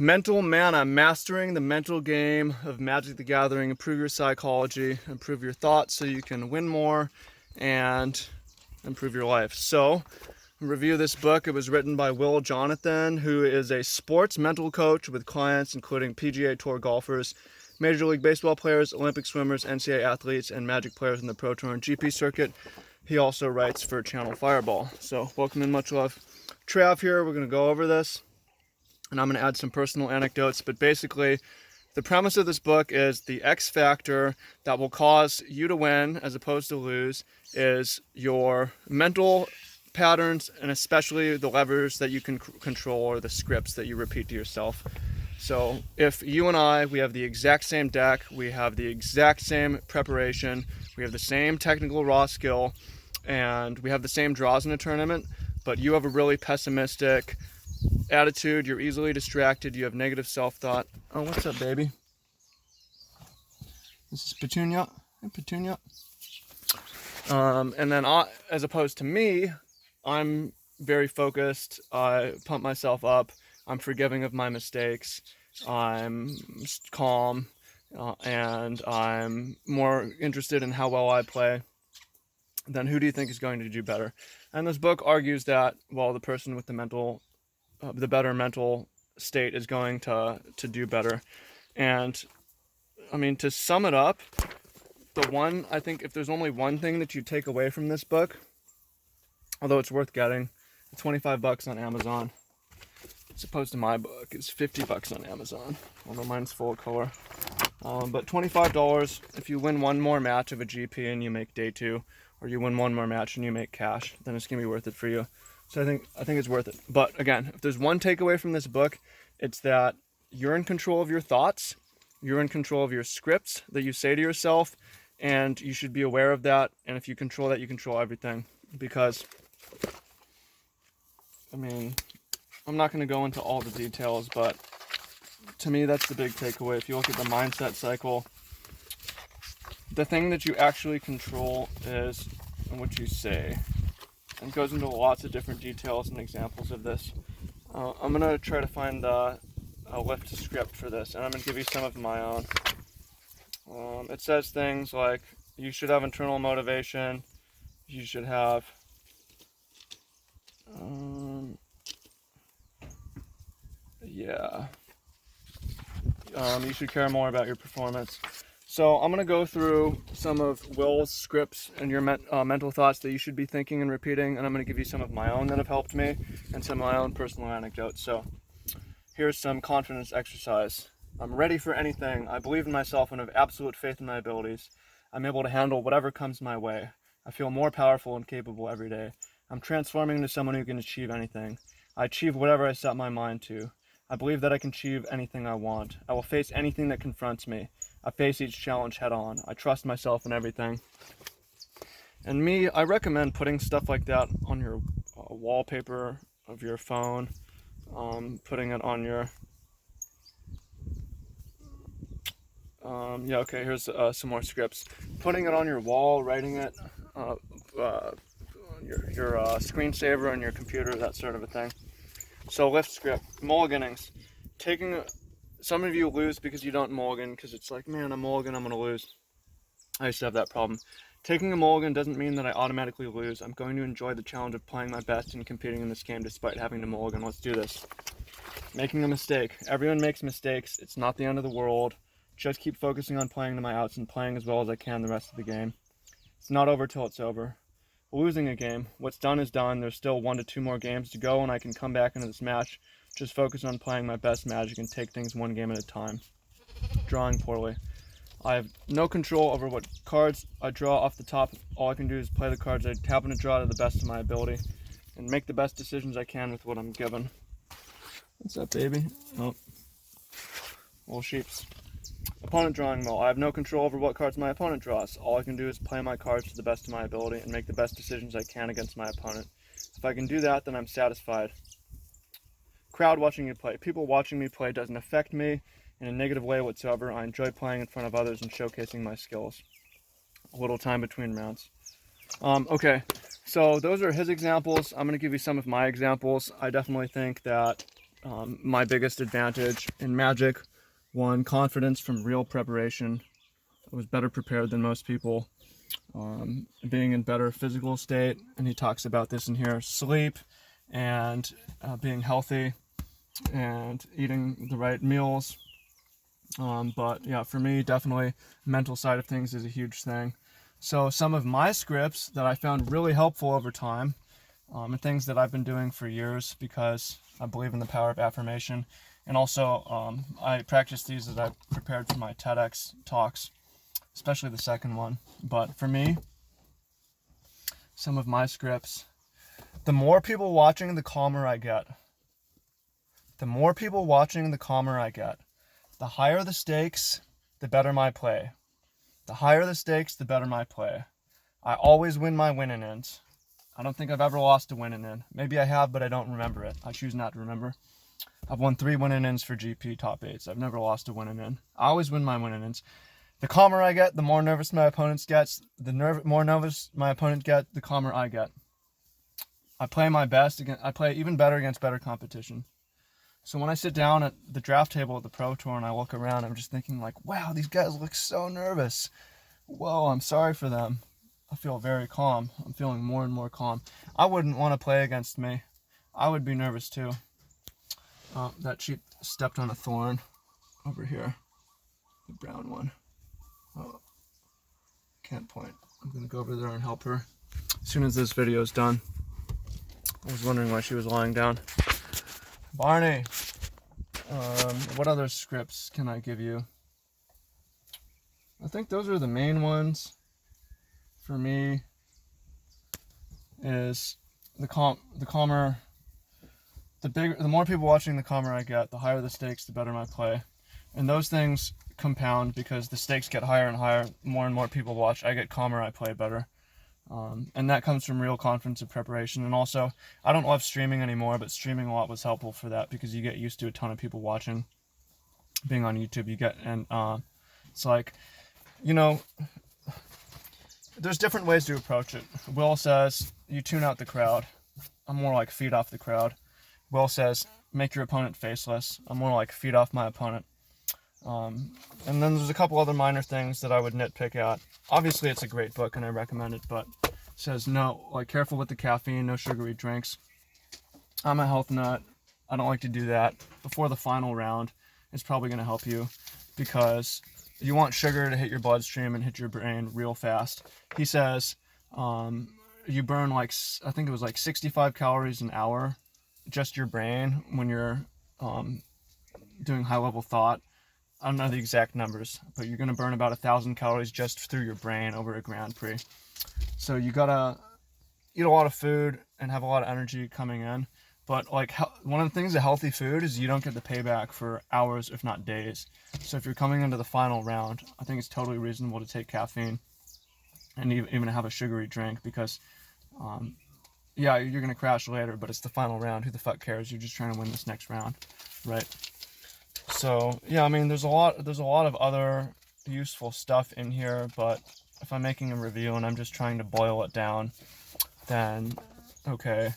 Mental Mana, mastering the mental game of Magic the Gathering. Improve your psychology, improve your thoughts so you can win more and improve your life. So, review this book. It was written by Will Jonathan, who is a sports mental coach with clients including PGA Tour golfers, Major League Baseball players, Olympic swimmers, NCAA athletes, and Magic players in the Pro Tour and GP circuit. He also writes for Channel Fireball. So, welcome and much love. Trav here. We're going to go over this, and I'm going to add some personal anecdotes, but basically, the premise of this book is the X factor that will cause you to win as opposed to lose is your mental patterns, and especially the levers that you can control or the scripts that you repeat to yourself. So if you and I, we have the exact same deck, we have the exact same preparation, we have the same technical raw skill, and we have the same draws in a tournament, but you have a really pessimistic attitude, you're easily distracted, you have negative self-thought. Oh, what's up, baby? This is Petunia. Hey, Petunia. And then as opposed to me, I'm very focused, I pump myself up, I'm forgiving of my mistakes, I'm calm, and I'm more interested in how well I play. Then who do you think is going to do better? And this book argues that, well, the person with the better mental state is going to do better. And I mean, to sum it up, I think if there's only one thing that you take away from this book, although it's worth getting, it's $25 on Amazon, as opposed to my book is $50 on Amazon, although mine's full color. But $25 if you win one more match of a GP and you make day 2, or you win one more match and you make cash, then it's gonna be worth it for you. So I think it's worth it. But again, if there's one takeaway from this book, it's that you're in control of your thoughts, you're in control of your scripts that you say to yourself, and you should be aware of that. And if you control that, you control everything. Because, I mean, I'm not going to go into all the details, but to me, that's the big takeaway. If you look at the mindset cycle, the thing that you actually control is what you say. And it goes into lots of different details and examples of this. I'm going to try to find a lift script for this, and I'm going to give you some of my own. It says things like, you should have internal motivation, you should have you should care more about your performance. So I'm going to go through some of Will's scripts and your mental thoughts that you should be thinking and repeating, and I'm going to give you some of my own that have helped me and some of my own personal anecdotes. So here's some confidence exercise. I'm ready for anything. I believe in myself and have absolute faith in my abilities. I'm able to handle whatever comes my way. I feel more powerful and capable every day. I'm transforming into someone who can achieve anything. I achieve whatever I set my mind to. I believe that I can achieve anything I want. I will face anything that confronts me. I face each challenge head on. I trust myself in everything. And me, I recommend putting stuff like that on your wallpaper of your phone, putting it on your here's some more scripts. Putting it on your wall, writing it, your screensaver on your computer, that sort of a thing. So lift script, mulliganings. Some of you lose because you don't mulligan, because it's like, man, I'm mulligan, I'm going to lose. I used to have that problem. Taking a mulligan doesn't mean that I automatically lose. I'm going to enjoy the challenge of playing my best and competing in this game despite having to mulligan. Let's do this. Making a mistake. Everyone makes mistakes. It's not the end of the world. Just keep focusing on playing to my outs and playing as well as I can the rest of the game. It's not over till it's over. Losing a game. What's done is done. There's still 1 to 2 more games to go, and I can come back into this match. Just focus on playing my best Magic and take things one game at a time. Drawing poorly. I have no control over what cards I draw off the top. All I can do is play the cards I happen to draw to the best of my ability and make the best decisions I can with what I'm given. What's up, baby? Oh. Little sheeps. Opponent drawing well. I have no control over what cards my opponent draws. All I can do is play my cards to the best of my ability and make the best decisions I can against my opponent. If I can do that, then I'm satisfied. Crowd watching you play. People watching me play doesn't affect me in a negative way whatsoever. I enjoy playing in front of others and showcasing my skills. A little time between rounds. Okay, so those are his examples. I'm going to give you some of my examples. I definitely think that my biggest advantage in Magic. One, confidence from real preparation. I was better prepared than most people. Being in better physical state, and he talks about this in here. Sleep and being healthy and eating the right meals. But yeah, for me, definitely mental side of things is a huge thing. So some of my scripts that I found really helpful over time, and things that I've been doing for years because I believe in the power of affirmation. And also, I practice these as I prepared for my TEDx talks, especially the second one. But for me, some of my scripts, the more people watching, the calmer I get. The more people watching, the calmer I get. The higher the stakes, the better my play. The higher the stakes, the better my play. I always win my win and ends. I don't think I've ever lost a win and end. Maybe I have, but I don't remember it. I choose not to remember. I've won 3 win and ends for GP top 8s. I've never lost a win and end. I always win my win and ends. The calmer I get, the more nervous my opponents get. More nervous my opponent get, the calmer I get. I play my best. I play even better against better competition. So when I sit down at the draft table at the Pro Tour and I look around, I'm just thinking like, wow, these guys look so nervous. Whoa, I'm sorry for them. I feel very calm. I'm feeling more and more calm. I wouldn't want to play against me. I would be nervous too. That sheep stepped on a thorn over here. The brown one. Oh, can't point. I'm going to go over there and help her as soon as this video is done. I was wondering why she was lying down. Barney, what other scripts can I give you? I think those are the main ones for me. Is the calmer, the more people watching, the calmer I get. The higher the stakes, the better my play, and those things compound because the stakes get higher and higher. More and more people watch, I get calmer, I play better. And that comes from real confidence and preparation. And also, I don't love streaming anymore, but streaming a lot was helpful for that because you get used to a ton of people watching. Being on YouTube, you get, and it's like, you know, there's different ways to approach it. Will says, you tune out the crowd. I'm more like feed off the crowd. Will says, make your opponent faceless. I'm more like feed off my opponent. And then there's a couple other minor things that I would nitpick at. Obviously, it's a great book and I recommend it, but it says no, like careful with the caffeine, no sugary drinks. I'm a health nut. I don't like to do that. Before the final round, it's probably going to help you because you want sugar to hit your bloodstream and hit your brain real fast. He says you burn like, I think it was like 65 calories an hour, just your brain when you're doing high level thought. I don't know the exact numbers, but you're going to burn about 1,000 calories just through your brain over a Grand Prix. So you got to eat a lot of food and have a lot of energy coming in. But like one of the things of healthy food is you don't get the payback for hours, if not days. So if you're coming into the final round, I think it's totally reasonable to take caffeine and even have a sugary drink because, yeah, you're going to crash later, but it's the final round. Who the fuck cares? You're just trying to win this next round, right? So yeah, I mean, there's a lot of other useful stuff in here, but if I'm making a review and I'm just trying to boil it down, then okay,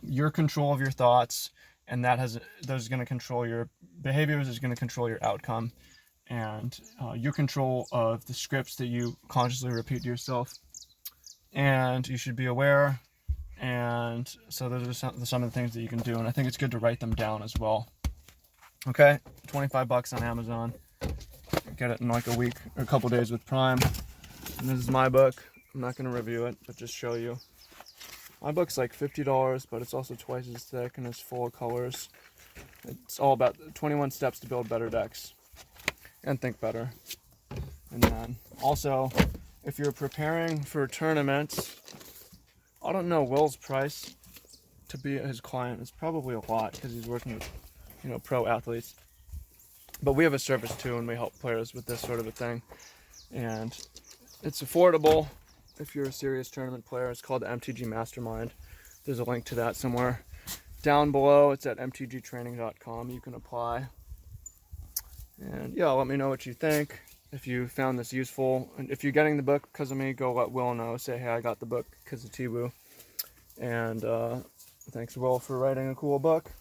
your control of your thoughts, and those are going to control your behaviors, is going to control your outcome, and your control of the scripts that you consciously repeat to yourself, and you should be aware. And so those are some of the things that you can do, and I think it's good to write them down as well. Okay, $25 on Amazon. Get it in like a week or a couple days with Prime. And this is my book. I'm not going to review it, but just show you. My book's like $50, but it's also twice as thick and it's full of colors. It's all about 21 steps to build better decks and think better. And then also, if you're preparing for tournaments, I don't know Will's price to be his client. It's probably a lot because he's working with, you know, pro athletes. But we have a service too, and we help players with this sort of a thing. And it's affordable if you're a serious tournament player. It's called the MTG Mastermind. There's a link to that somewhere down below. It's at mtgtraining.com. You can apply. And yeah, let me know what you think. If you found this useful, and if you're getting the book because of me, go let Will know. Say, hey, I got the book because of Tibu. And thanks, Will, for writing a cool book.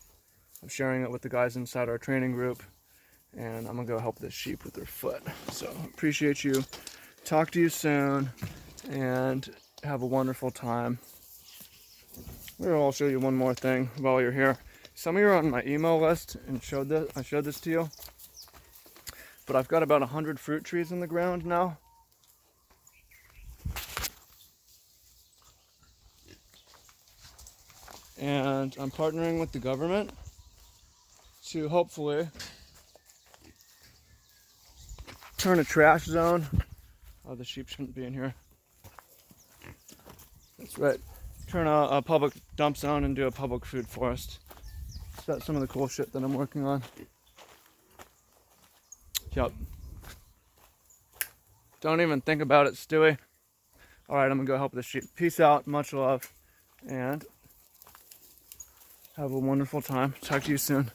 I'm sharing it with the guys inside our training group, and I'm gonna go help this sheep with their foot. So appreciate you. Talk to you soon, and have a wonderful time. I'll show you one more thing while you're here. Some of you are on my email list and I showed this to you, but I've got about 100 fruit trees in the ground now. And I'm partnering with the government to hopefully turn a trash zone. Oh, the sheep shouldn't be in here. That's right. Turn a public dump zone into a public food forest. So that's some of the cool shit that I'm working on. Yep. Don't even think about it, Stewie. Alright, I'm gonna go help the sheep. Peace out, much love, and have a wonderful time. Talk to you soon.